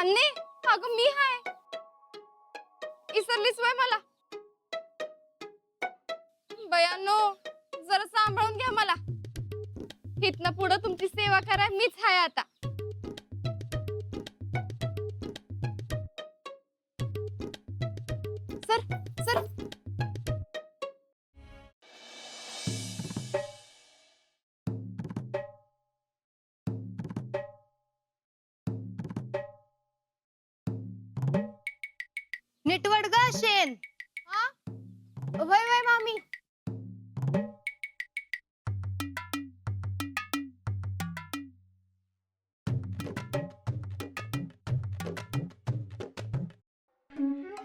अन्ने, अगं मी हाय. इसरलीस वय मला. बयानो, जरा सांभाळून घ्या मला. इथनं पुढं तुमची सेवा कराय मीच हाय आता. Sir sir. नीटवड ग शेण. हा, वय वय मामी.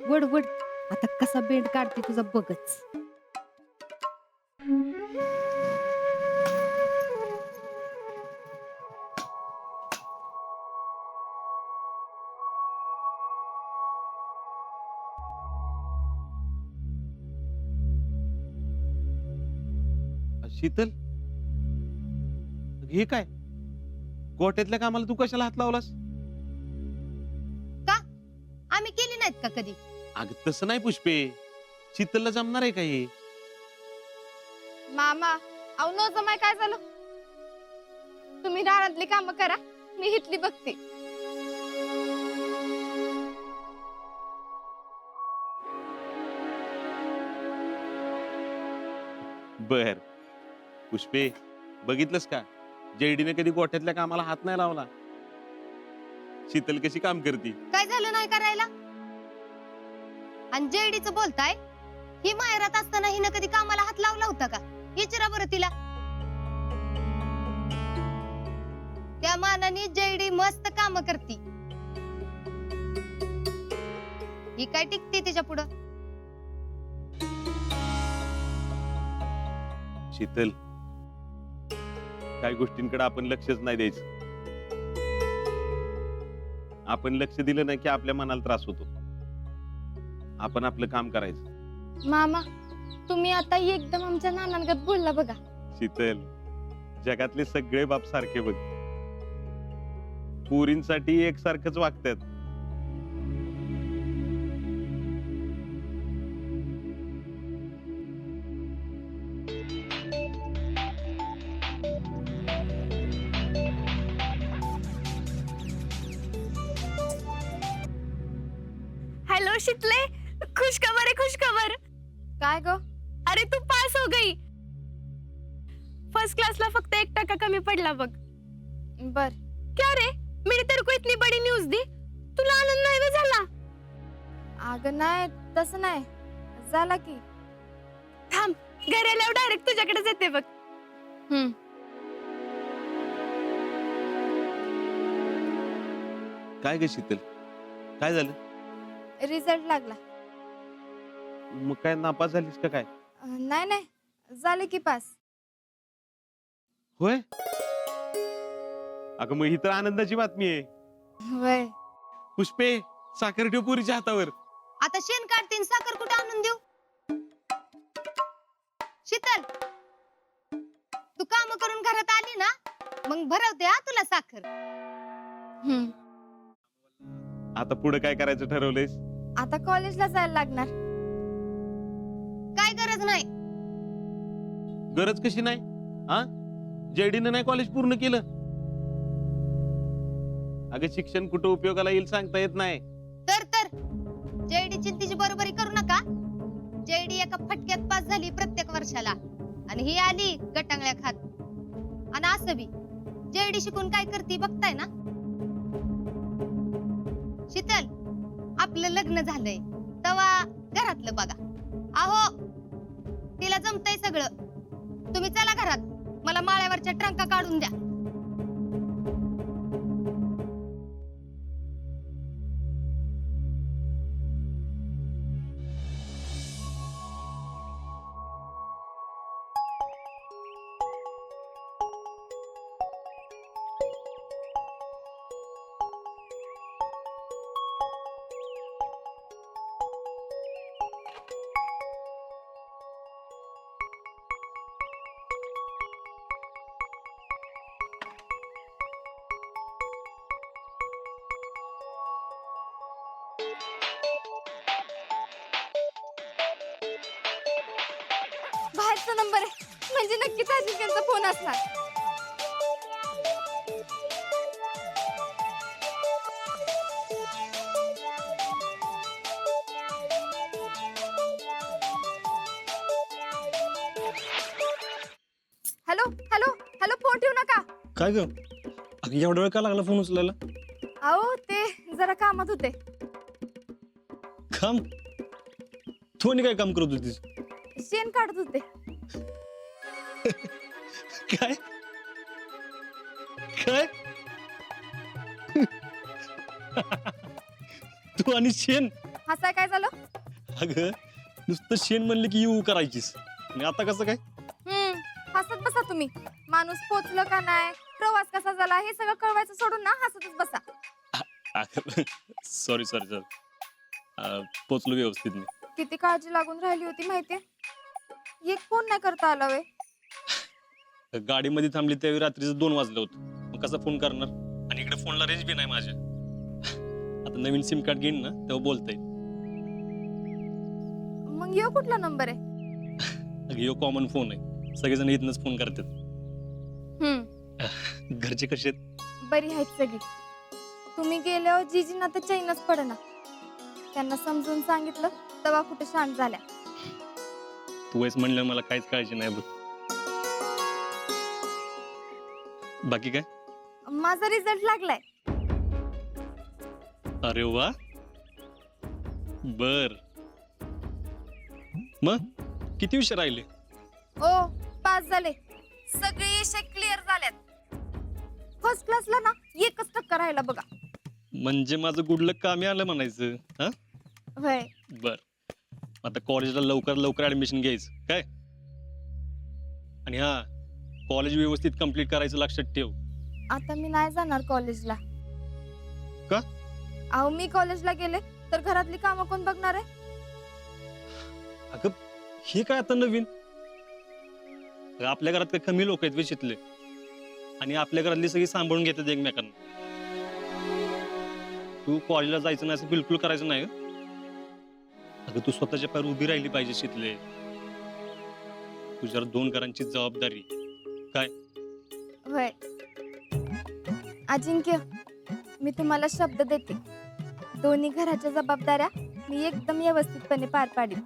वड वड, आता कसा बेंड काढते तुझा बघच. शीतल, हे काय गोट्यातल्या कामाला तू कशाला हात लावलास? का आम्ही केली नाहीत का कधी? अगं तसं नाही पुष्पे, शीतलला जमणार आहे का हे? मामा, अहो न जमाय काय झालं? तुम्ही रानातली कामं करा, मी हितली बघते. बर पुष्पे, बघितलंस का जेडीने कधी गोठ्यातल्या कामाला हात नाही लावला. शीतल कशी काम करती. काय झालं नाही करायला? आणि जेडीचं बोलताय, ही माहेरात असताना हिनं कधी कामाला हात लावला होता का? विचारा बरं तिला. त्या मानाने जेडी मस्त काम करती. ही काय टिकते तिच्या पुढं? शीतल, काही गोष्टींकडे आपण लक्षच नाही द्यायचं. आपण लक्ष दिलं नाही की आपल्या मनाला त्रास होतो. आपण आपलं काम करायचं. मामा, तुम्ही आता एकदम आमच्या नानांगत बोलला बघा. शीतल, जगातले सगळे बाप सारखे बघ, पोरींसाठी एकसारखंच वागतात. हेलो शीतले, खुश खबर है, खुश खबर. काय गो? अरे तू पास हो गई. फर्स्ट क्लासला फक्त 1% कमी पडला बघ. बर. क्या रे, मैंने तेरे को इतनी बड़ी न्यूज दी, तुला आनंद नाही बे झाला? अगं नाही, तसं नाही झाला की. थांब, घरी आल्यावर डायरेक्ट तुझ्याकडेच येते बघ. काय ग शीतल, काय झालं? रिझल्ट लागला. मग काय नापास झालीस का काय? नाही नाही, झाले की पास. होय, अगं मग ही तर आनंदाची बातमी आहे. वय. पुष्पे, साखर ठेव पुरीच्या हातावर. आता शेण काढतीन, साखर कुठे आणून देऊ? शीतल, तू काम करून घरात आली ना, मग भरवते हा तुला साखर. आता पुढे काय करायचं ठरवलंयस? आता कॉलेजला जायला लागणार. काय गरज नाही. गरज कशी नाही? हा, जेडीने नाही कॉलेज पूर्ण केलं. अगं शिक्षण कुठं उपयोगाला येईल सांगता येत नाही. तर जेडी तिची बरोबरी करू नका. जेडी एका फटक्यात पास झाली प्रत्येक वर्षाला, आणि ही आली गटांगळ्या खात. आणि असं बी जेडी शिकून काय करते बघताय ना. शीतल, आपलं लग्न झालंय तवा घरातलं बघा. अहो, तिला जमतंय सगळं. तुम्ही चला घरात, मला माळ्यावरच्या ट्रंका काढून द्या. बाहेरचा नंबर आहे म्हणजे नक्कीच अजिंक्यचा फोन असणार. हॅलो हॅलो हॅलो, फोन ठेवू नका. काय ग अगं एवढा वेळ का लागला फोन उचलायला? अहो ते जरा कामात होते. काम? तू आणि काय काम करत होतीस? शेण काढत होते. काय काय तू आणि शेण? हसाय काय झालं? अगं नुसतं शेण म्हणलं की येऊ करायचीस आणि आता कसं काय? हसत बसा तुम्ही. माणूस पोचलं का नाही, प्रवास कसा झाला हे सगळं कळवायचं सोडून ना हसतच बसा. सॉरी सॉरी सॉरी पोचलो व्यवस्थित मी. किती काळजी लागून राहिली होती माहितीये. एक फोन नाही करता आला वे. गाडीमध्ये थांबली त्यावेळी रात्रीचं 2 वाजलं होतं. मग कसा फोन करणार? आणि इकडे फोनला रेंज बी नाही माझ्या. आता नवीन सिम कार्ड घेईन ना तेव्हा बोलता येईल. मग यो कुठला नंबर आहे? अगं ह्यो कॉमन फोन आहे, सगळेजण इथनच फोन करतात. घरचे कसे आहेत? बरी आहेत सगळी. तुम्ही गेल्यावर जीजींना तर चैनच पडना. त्यांना समजून सांगितलं तेव्हा कुठे शांत झाल्या. तू आहेस म्हणलं मला काहीच काळजी नाही बघ. बाकी काय? माझा रिझल्ट लागलाय. अरे वा, बर. मग किती विषय राहिले? ओ 5 झाले. सगळे विषय क्लिअर झाल्यात. फर्स्ट क्लासला ना 1% राहिला बघा. म्हणजे माझं गुड लक कामी आलं म्हणायचं. हा होय. बर, आता कॉलेजला लवकर लवकर ऍडमिशन घ्यायचं काय. आणि हा, कॉलेज व्यवस्थित कंप्लीट करायचं लक्षात ठेव. आता मी नाही जाणार कॉलेजला. का? अहो मी कॉलेजला गेले तर घरातली कामं कोण बघणार आहे? अगं हे काय आता नवीन? अगं, आपल्या घरात काही कमी लोक आहेत विषयतले, आणि आपल्या घरातली सगळी सांभाळून घेतात एकमेकांना. तू कॉलेजला जायचं नाही असं बिलकुल करायचं नाही. अगं तू स्वतःच्या पायावर उभी राहिली पाहिजे शितले. तुझ्यावर 2 घरांची जबाबदारी काय. होय. अजिंक्य, मी तुम्हाला शब्द देते, दोन्ही घराच्या जबाबदाऱ्या मी एकदम व्यवस्थितपणे पार पाडीन.